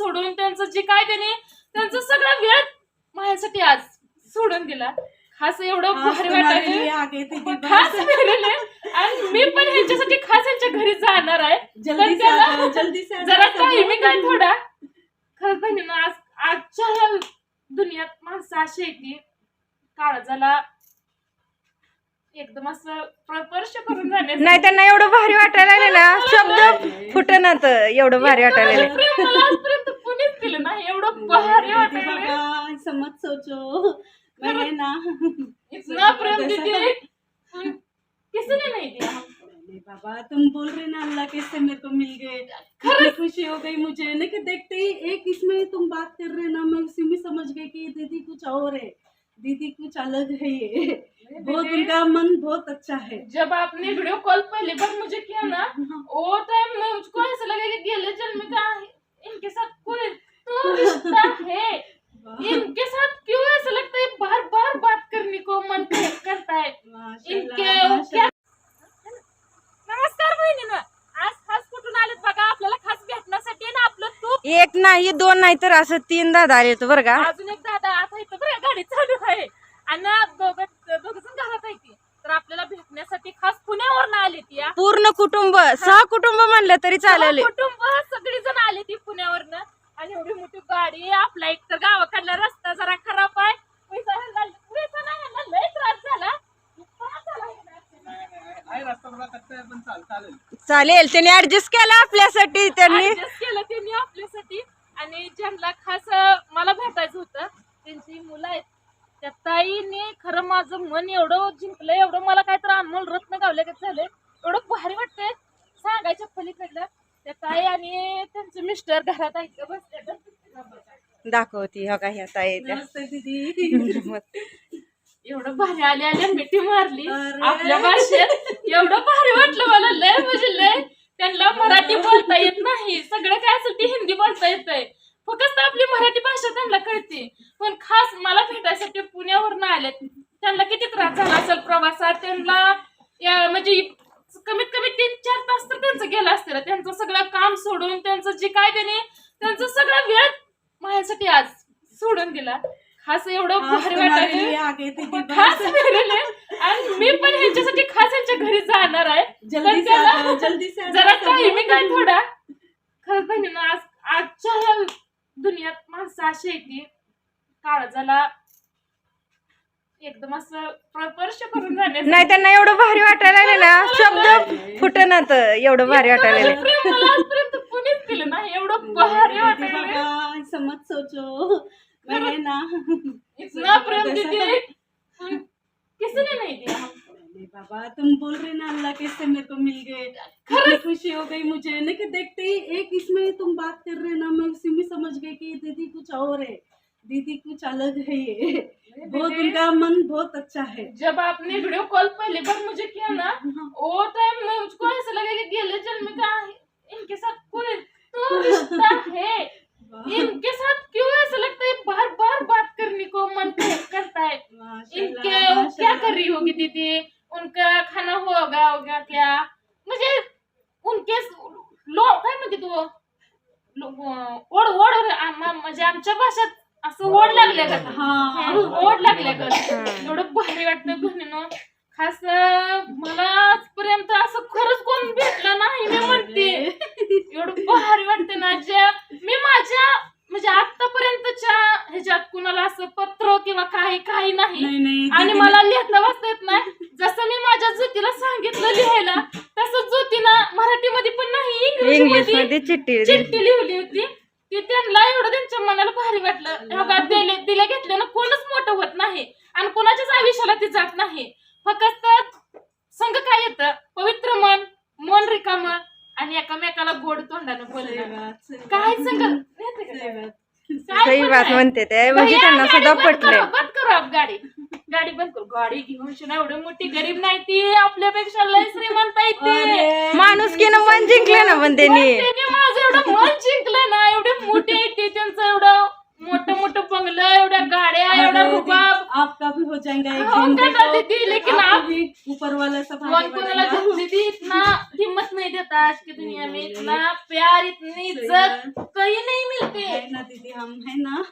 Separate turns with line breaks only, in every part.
सोडून त्यांचं जे काय त्यांचं सगळा वेळ माझ्यासाठी आज सोडून दिला. खास एवढं भारी वाटायला खास फिरले आणि मी पण ह्यांच्यासाठी खास यांच्या घरी जाणार आहे. जरा टाइमिंग आहे थोडा. खरंच बहिणीनं आजच्या ह्या दुनियात माणसं अशी आहे की काळजाला एकदम असं स्पर्श करून जाण्याचं
नाही त्यांना एवढं भारी वाटायला लागले ना, शब्द फुटनात. एवढं भारी वाटायला लागले.
प्रेम मला आजपर्यंत कुणीच दिलं नाही. एवढं भारी वाटायला
समझ सोचो मैंने ना
इतना प्रेम दीदी किसी ने नहीं दिया हमको.
बाबा तुम बोल रहे ना अल्लाह के से मेरे को मिल गए, कितनी खुशी हो गई मुझे ना कि देखते ही एक इसमें तुम बात कर रहे ना, मैं उसी में समझ गई कि दीदी कुछ और है, दीदी कुछ अलग है. ये बहुत उनका मन बहुत अच्छा है.
जब आपने वीडियो कॉल पहली बार मुझे किया ना, वो टाइम में मुझको ऐसा लगा कि गेले जन्म का इनके साथ कोई तो रिश्ता है. इनके साथ क्यों ऐसा लगता है बार बार बात करने को मन करता है. इनके नमस्कार बहिणीनं, आज खास कुठून आलेत बघा आपल्याला खास भेटण्यासाठी ना. आपलं तूप
एक नाही दोन नाही तर असं 3 दादा आले होते बरं का.
अजून एक दादा आता इथं बरं गाडी चालू आहे आणि दोघं जण घरात आहे ती. तर आपल्याला भेटण्यासाठी खास पुण्यावरून आली ती.
पूर्ण कुटुंब 6 कुटुंब म्हणलं तरी चालेल.
कुटुंब सगळी जण आली ती पुण्यावरनं. आणि एवढी मोठी गाडी. आपला एक तर गावाकडला रस्ता जरा खराब आहे. पैसा नाही लय त्रास झाला.
चालेल त्यांनी ऍडजस्ट केलं आपल्यासाठी. त्यांनी
Adjust केलं त्यांनी आपल्यासाठी. आणि ज्यांना खास मला भेटायचं होतं त्यांची मुलं आहेत. त्या ताईने खरं माझं मन एवढं जिंकलं, एवढं मला काय तर अनमोल रत्न गावले का झालंय. एवढं भारी वाटतंय सांगायच्या पलीकडलं. त्या ताई आणि त्यांचे मिस्टर घरात आहेत बस
दाखवती हो का ह्या ताई.
नमस्ते दीदी.
एवढं भारी आले मिठी मारली आपल्या भाषेत. एवढं भारी वाटलं मला लय म्हणजे लय. त्यांना मराठी बोलता येत नाही, सगळं काय असेल ते हिंदी बोलता येतंय. फक्त आपली मराठी भाषा त्यांना कळते. पण खास मला भेटायसाठी पुण्यावरून आलेत. त्यांना किती त्रास झाला असेल प्रवासात. त्यांना म्हणजे कमीत कमी 3-4 तास तर त्यांचं गेलं असतं. त्यांचं सगळं काम सोडून त्यांचं जे काय त्यांचं सगळा वेळ माझ्यासाठी आज सोडून दिला. खास एवढं भारी वाटायला खास फिरले आणि मी पण ह्यांच्यासाठी खास यांच्या घरी जाणार आहे. जरा टाइमिंग आहे थोडा. खरंच बहिणीनं आजच्या ह्या दुनियात माणसं अशी आहे की काळजाला एकदम असं स्पर्श करून जाण्याचं
नाही त्यांना एवढं भारी वाटायला लागले ना, शब्द फुटनात. एवढं भारी वाटायला लागले.
प्रेम मला आजपर्यंत कुणीच दिलं नाही. एवढं भारी वाटायला
समझ सोचो मैंने ना
इतना प्रेम दीदी किसी ने नहीं दिया हमको.
बाबा तुम बोल रहे ना अल्लाह के से मेरे को मिल गए, कितनी खुशी हो गई मुझे ना कि देखते ही एक इसमें तुम बात कर रहे ना, मैं उसी में समझ गई कि दीदी कुछ और है, दीदी कुछ अलग है. ये बहुत उनका मन बहुत अच्छा है.
जब आपने वीडियो कॉल पहली बार मुझे किया ना, वो टाइम में मुझको ऐसा लगा कि गेले जन्म का इनके साथ कोई तो रिश्ता है. इनके साथ क्यों ऐसा लगता है बार बार बात करने को मन करता है. इनके वो क्या कर रही होगी दीदी, उनका खाना होगा क्या, म्हणजे उनके लोक काय म्हणते तू ओढ म्हणजे आमच्या भाषेत असं ओढ लागल्या का. ओढ लागल्या का. एवढं भारी वाटतं बहिणीनं. खास मला आजपर्यंत असं खरंच कोण भेटलं नाही मी म्हणते. एवढं भारी वाटतं ना. मी माझ्या म्हणजे आतापर्यंतच्या ह्याच्यात कुणाला असं पत्र किंवा काही नाही. आणि मला लिहिता वाचता येत नाही. जसं मी माझ्या ज्योतीला सांगितलं लिहायला तसं ज्योतीनं मराठीमध्ये पण नाही इंग्लिश मध्ये चिठ्ठी लिहिली होती. ती त्यांना एवढं त्यांच्या मनाला भारी वाटलं. दिल्या घेतल्यानं कोणच मोठं होत नाही आणि कोणाच्याच आयुष्याला ती जात नाही. फक्त संघ काय येतं पवित्र मन रिकाम आणि एकामेकाला गोड तोंडानं बोलणं. काय संघ
सही बात म्हणते ते. म्हणजे त्यांना सुद्धा पटलंय.
बंद करू आप गाडी बंद करू. गाडी घेऊन एवढी मोठी गरीब नाही ती, आपल्यापेक्षा लय श्रीमंत आहे ती.
माणुसकीनं मन जिंकलं ना पण त्यांनी.
माझं एवढं मन जिंकलं ना. एवढे मोठे आहे ते. त्यांचं एवढं मोठं बंगलं, एवढ्या गाड्या, एवढा रुबाब.
आपका भी हो जाएगा एक
हो
दिन.
का दीदी, लेकिन आप
भी ऊपर वाला सब
कोणाला दीदी इतना हिम्मत नहीं देता आज की दुनिया में. इतना प्यार, इतनी इज्जत कहीं नहीं मिलता. होते.
है ना दीदी, हम है ना,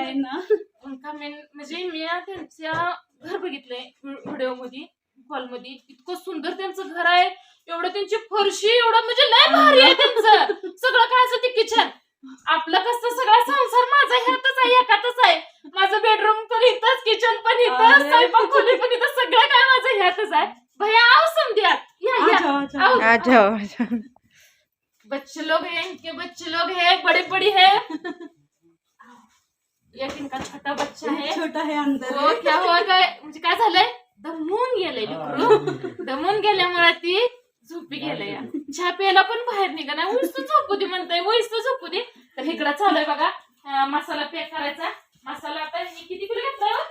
है ना.
उनका मेन म्हणजे मी ना त्यांच्या घर बघितलंय व्हिडिओ मध्ये, हॉल मध्ये. इतकं सुंदर त्यांचं घर आहे, एवढं त्यांची फरशी, एवढं म्हणजे लय भारी आहे त्यांचं सगळं काय असं ते किचन. आपलं कसं सगळा संसार माझा ह्यातच आहे, एकातच आहे. माझं बेडरूम पण इथंच, किचन पण इथं,
अरे.
स्वयंपाक खोली पण इथं, सगळं काय माझं ह्यातच आहे. भैया आओ समझिया,
आ जाओ, आ जाओ.
आओ.
आ जाओ, आ जाओ.
बच्चे लोग हैं, इनके बच्चे लोग हैं, बड़े बड़ी है. एक इनका छोटा बच्चा है.
छोटा है अंदर.
हो, क्या हुआ काय म्हणजे काय झालंय, दमून गेलंय लेकरू. दमून गेल्यामुळे ती झोपी गेलंय. चहा प्यायला पण बाहेर निघा ना, उलट झोपू दे म्हणताय, उलट झोपू दे. तर इकडं चालू आहे बघा मसाला पॅक करायचा. मसाला आता मी किती किलो घेतलाय हो?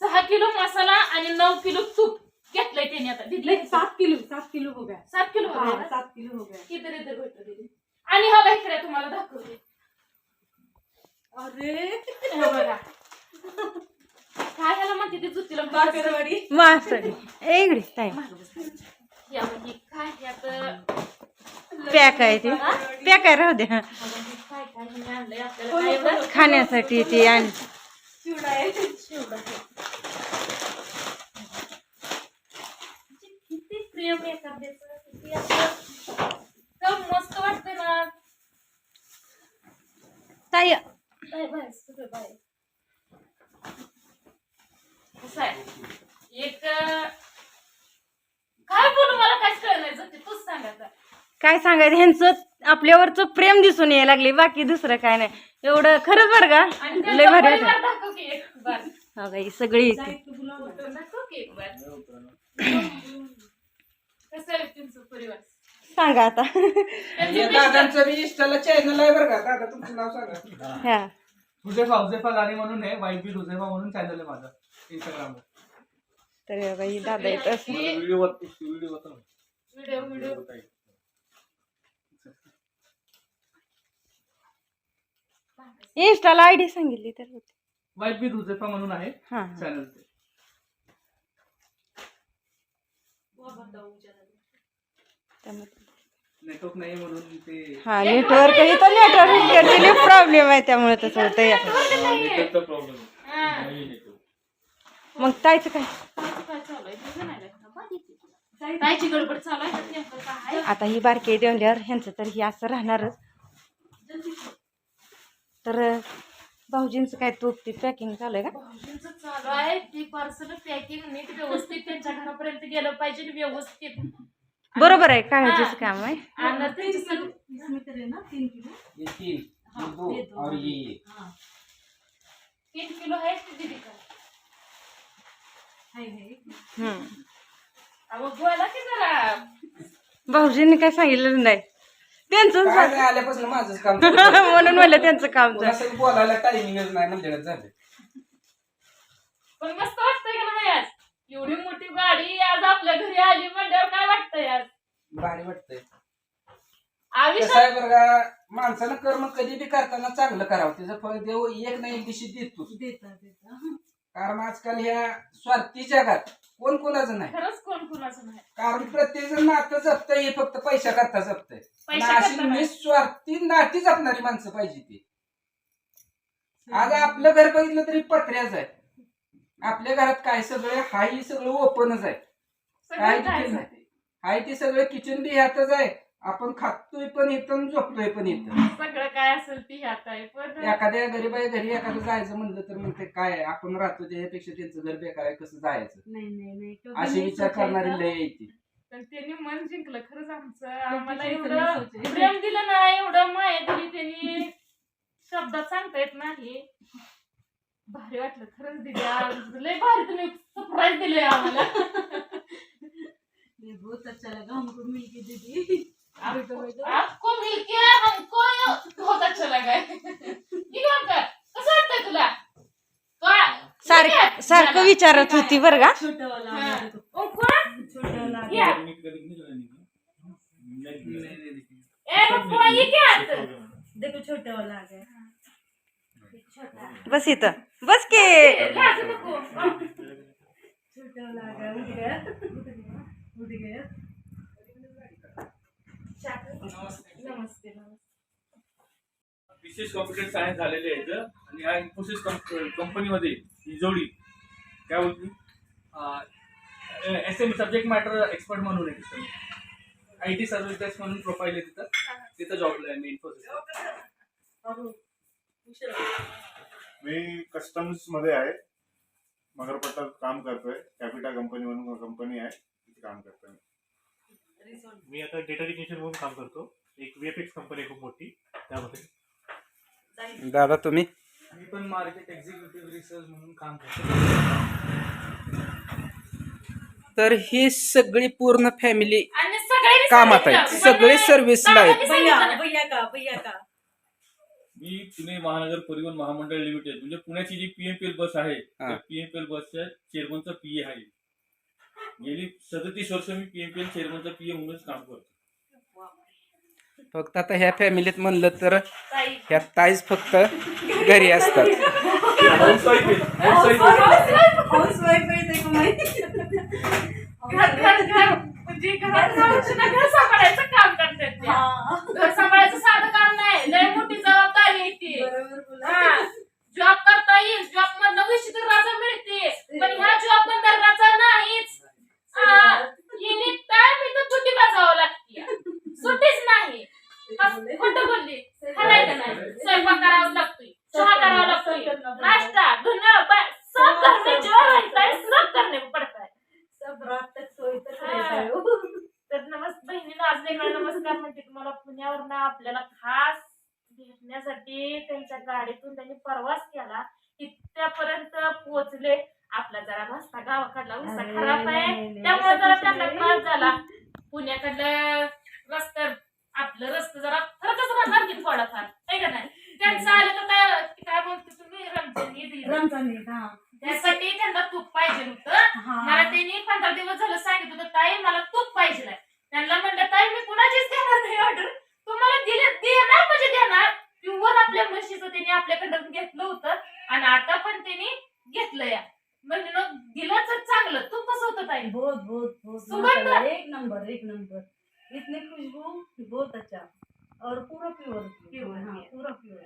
6 किलो मसाला आणि 9 किलो तूप घेतलंय त्यांनी. आता दिलंय
7 किलो हो गया.
7 किलो हो गया.
7 किलो हो गया.
किती इधर भेटलं दिली. आणि हा बघा इकडे तुम्हाला दाखवते.
अरे
हे बघा काय ह्याला म्हणते ते जुतीला
बाकरवाडी.
मासळी इकडे ताई
या बघ, हे काय यात
पॅक आहे ते, पॅक आहे, राहू दे. हा.
काय काय हे आणलंय आपल्याला काय एवढं?
खाण्यासाठी ते आणि
चिवडा आहे.
शिवडा आहे. किती प्रेम एखाद्याचं, किती असं इतकं मस्त वाटतं ना.
ताई
बाय बाय सगळं बाय. कसं आहे एक काय बोलू, मला काहीच कळलं नाही. जाते तूच सांग आता.
काय सांगायचं, ह्यांचं आपल्यावरचं प्रेम दिसून यायला लागले, बाकी दुसरं काय नाही. एवढं खरंच बरं का,
आणि
लय
त्यांचा
भारी
परिवार
वाटत.
दाखव की एक बार.
हो का, ही सगळी
फोटो दाखव की एक बार. कसं आहे तुमचं परिवार?
सांगा आता.
त्यांचे
दादांचं मी इंस्टाला चॅनल आहे बरं का. दादा तुमचं नाव सांगा.
ह्या
हुजेफा गाणी म्हणून आहे, वाईफ बीट हुजेफा म्हणून चॅनल आहे माझा इंस्टाग्रामवर.
तर हे बघा, ही दादा येत असं.
व्हिडिओ
व्हिडिओ
इंस्टाला आयडी सांगितली तर होते.
वाईफ बीट हुजेफा म्हणून आहे
हा हा.
चॅनल. नेटवर्क नाही म्हणून ते
हा नेटवर्क, इथं नेटवर्क प्रॉब्लेम आहे, त्यामुळे तसं होतं.
नेटवर्कचा प्रॉब्लेम
हा.
आहे.
मग ताईचं काय,
काय चालू आहे? तुझं नाही लागलं. ताईची गडबड चालू आहे. नेमकं काय आहे?
आता ही बारकी देवल्यावर ह्यांचं तर ही असं राहणारच. तर भाऊजींचं काय तूप ती पॅकिंग चालू आहे का?
भाऊजींचं चालू आहे ती पार्सल पॅकिंग नीट व्यवस्थित त्यांच्या घरापर्यंत गेलं पाहिजे, व्यवस्थित.
बरोबर आहे, काळजीचं काम आहे.
आणि त्यांची सगळी
इसमें करे ना 3 किलो.
ये 3, ये 2 और ये.
हाँ
3 किलो आहे ती दिदी का.
है.
अहो बोला की जरा.
भाऊजींनी काय सांगितलं नाही, त्यांचं
काय नाही, आल्यापासून माझंच काम.
म्हणून म्हणलं त्यांचं काम
कोणाला सगळं बोलायला टायमिंगच नाही म्हणजे झालं.
पण मस्त वाटतंय का नाही आज? एवढी मोठी गाडी आज आपल्या घरी आली म्हणल्यावर काय वाटतंय आज?
भारी वाटतंय. कसं
आयुष्यात
आहे बरं का, माणसानं कर्म कधी बी करताना चांगलं करावं. त्याचं फळ देव एक ना एक दिवशी देतोच.
देता.
कारण आजकाल ह्या स्वार्थी जगात कोण कोणाचं नाही.
खरंच कोण कुणाचं नाही.
कारण प्रत्येक जण नातं जपतंय, हे फक्त पैसा करता जपतंय. पण
पैसा
अशी
करता नाही.
निस्वार्थी नाती जपणारी माणसं पाहिजे ती. आज आपलं घर बघितलं तरी पत्र्याच आहे. आपल्या घरात काय सगळं हाय, सगळं ओपनच आहे. काय
सगळं काय
तिथे नाही. हाय ते सगळं किचन बी ह्यातच आहे. आपण खातोय पण इथं, झोपतोय पण इथं.
सगळं काय असेल ती ह्यात आहे. पण
एखाद्या गरीबाई घरी एखादं जायचं म्हणलं तर म्हणते काय आपण राहतो त्यापेक्षा त्यांचं घर बेकार आहे, कसं जायचं.
नहीं कभी
अशी
नहीं
विचार
सोचा
करणारी
था.
लय येते.
पण त्यांनी मन जिंकलं खरंच आमचं. आम्हाला
सोचे
एवढं
नाही सोचे.
प्रेम दिलं ना, एवढं माया दिली त्यांनी, शब्दात सांगता येत नाही. भारी वाटलं खरंच दिदी. आज लय भारी तुम्ही सरप्राईज दिले आम्हाला.
ये बहुत अच्छा लगा हमको मिलके दीदी.
आपको मिलके हमको बहुत अच्छा लगा है. कसं वाटतंय तुला?
सारखं विचारत होती बरं का.
छोटा वाला आ गया देखो. छोटा वाला आ
या.
गया.
ए पप्पा ये क्या आता?
देखो छोटा वाला आ गया.
बस इथं बस के.
लाजू नको.
छोटा वाला आ गया. उठ गया.
नमस्ते नमस्ते.
BCS कॉम्प्युटर सायन्स झालेले आहेत आणि ह्या इन्फोसिस कंपनीमध्ये ही जोडी काय बोलते SME सब्जेक्ट मॅटर एक्सपर्ट म्हणून आहे तिथं. IT सर्व्हिस डेस्क म्हणून प्रोफाईल आहे तिथं जॉबला आहे मी इन्फोसिस.
मी कस्टम्स मध्ये आहे, मगरपट्टा काम करतोय. कॅपिटा कंपनी म्हणून कंपनी आहे, तिथे काम करतोय.
मी आता डेटा टेक्निशियन म्हणून काम करतो. एक VFX कंपनी आहे खूप मोठी, त्यामध्ये.
दादा तुम्ही?
मी पण मार्केट एक्झिक्युटिव्ह रिसर्च म्हणून काम करतो.
तर ही सगळी पूर्ण फॅमिली
आणि सगळे
कामात आहेत, सगळे सर्व्हिसला आहेत.
भैया का
मी पुणे महानगर परिवहन महामंडळ लिमिटेड म्हणजे पुण्याची जी PMPL बस आहे त्या PMPL बसच्या चेअरमनचा PA आहे. गेली 37 वर्ष मी PMPL चेअरमनचा PA म्हणूनच काम करतो.
फक्त आता ह्या फॅमिलीत म्हणलं तर ह्या ताईच फक्त घरी असतात.
Housewife आहे.
हाऊसवाईफ आहे ते माहिती.
घर म्हणजे घरात जाऊन ना घर सांभाळायचं काम करतात त्या. घर सांभाळायचं साधं काम नाही, लय मोठी जबाबदारी आहे ती. जॉब करता येईल, जॉब मधनं विशिष्ट राजा मिळते, पण ह्या जॉब मधला राजा नाहीच. हिने टाइम इथं सुट्टी बजावावं लागते, सुट्टीच नाही. खोटं बोलली, खरंय का नाही? स्वयंपाक करावा लागतोय, चहा करावा लागतोय, नाश्ता धुणं सब करणे जो रहता है सब करणे पडता है.
सब रात तक सोईतच
हा.
रहता है वो.
तर बहिणीला आज वेगळा नमस्कार म्हणते तुम्हाला. पुण्यावरनं आपल्याला खास भेटण्यासाठी त्यांच्या गाडीतून त्यांनी प्रवास केला, इथपर्यंत पोहोचले. आपला जरा रस्ता गावाकडला उसा खराब आहे, त्यामुळे जरा त्यांना त्रास झाला. पुण्याकडलं रस्ता आपलं रस्ता जरा फरकच राहणार की थोडाफार, आहे का नाही? त्यांचं आलं तर काय बोलते तुम्ही
रमजान ईद, हा.
त्यासाठी त्यांना तूप पाहिजे होतं. मला त्यांनी 15 दिवस झालं सांगितलं होतं, ताई मला तूप पाहिजे. त्यांना म्हणलं ताई मी कुणाचीच देणार नाही ऑर्डर, तुम्हाला देणार म्हणजे देणार. प्युअर आपल्या म्हशीचं त्यांनी आपल्याकडून घेतलं होतं आणि आता पण त्यांनी घेतलं. या म्हणजे दिलंच चांगलं. तूप कसं होतं ताई?
बहुत
सुगंध?
एक नंबर. इतनी खुशबू बहुत अच्छा और पूरा प्योर, हाँ पूरा प्योर.